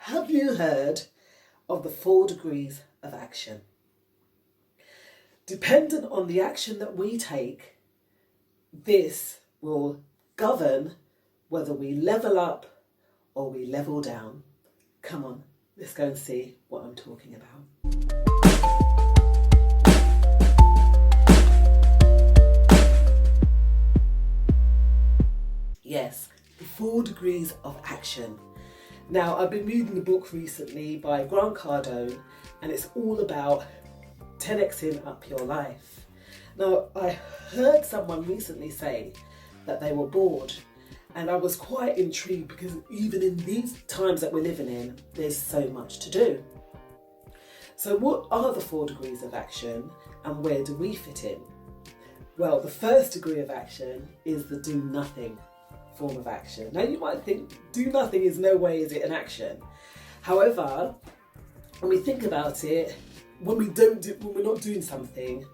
Have you heard of the 4 degrees of action? Dependent on the action that we take, this will govern whether we level up or we level down. Come on, let's go and see what I'm talking about. Yes, the 4 degrees of action. Now, I've been reading the book recently by Grant Cardone, and it's all about 10xing up your life. Now, I heard someone recently say that they were bored, and I was quite intrigued because even in these times that we're living in, there's so much to do. So what are the 4 degrees of action, and where do we fit in? Well, the first degree of action is the do nothing form of action. Now, you might think do nothing is no way is it an action. However, when we think about it, when we're not doing something,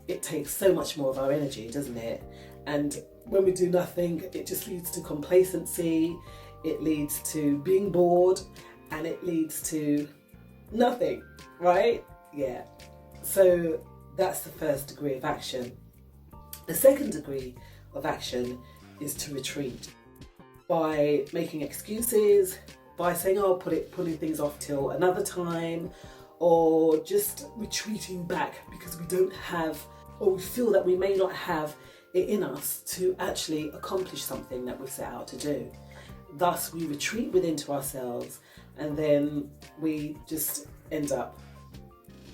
it takes so much more of our energy, doesn't it? And when we do nothing, it just leads to complacency, it leads to being bored, and it leads to nothing, right? Yeah. So that's the first degree of action. The second degree of action is to retreat by making excuses, by saying, oh, putting things off till another time, or just retreating back because we don't have, or we feel that we may not have it in us to actually accomplish something that we've set out to do. Thus, we retreat within to ourselves, and then we just end up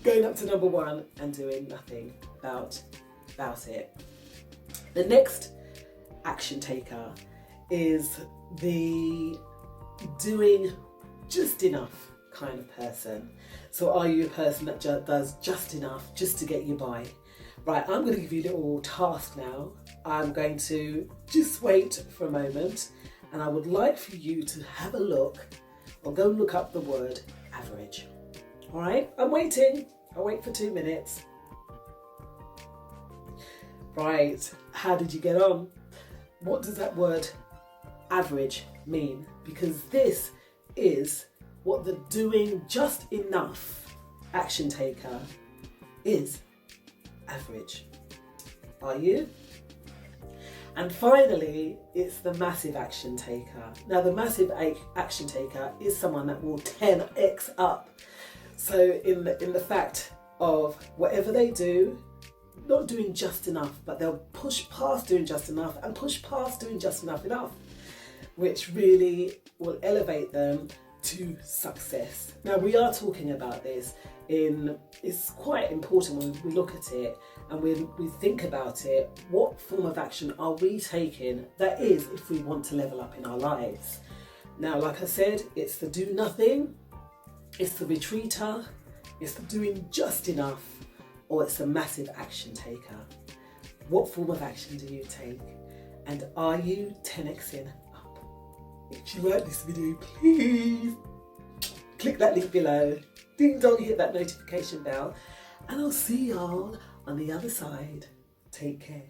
going up to number 1 and doing nothing about it. The next action taker is the doing just enough kind of person. So are you a person that does just enough just to get you by? Right, I'm going to give you a little task now. I'm going to just wait for a moment, and I would like for you to have a look or go and look up the word average. All right, I'm waiting. I'll wait for 2 minutes. Right, how did you get on? What does that word average mean? Because this is what the doing just enough action taker is. Average. Are you? And finally, it's the massive action taker. Now, the massive action taker is someone that will 10x up. So in the fact of whatever they do, not doing just enough, but they'll push past doing just enough and push past doing just enough, which really will elevate them to success. Now, we are talking about this it's quite important when we look at it and we think about it. What form of action are we taking? That is, if we want to level up in our lives. Now, like I said, it's the do nothing, it's the retreater, it's the doing just enough, or it's a massive action taker. What form of action do you take? And are you 10xing up? If you like this video, please click that link below. Ding dong, hit that notification bell. And I'll see y'all on the other side. Take care.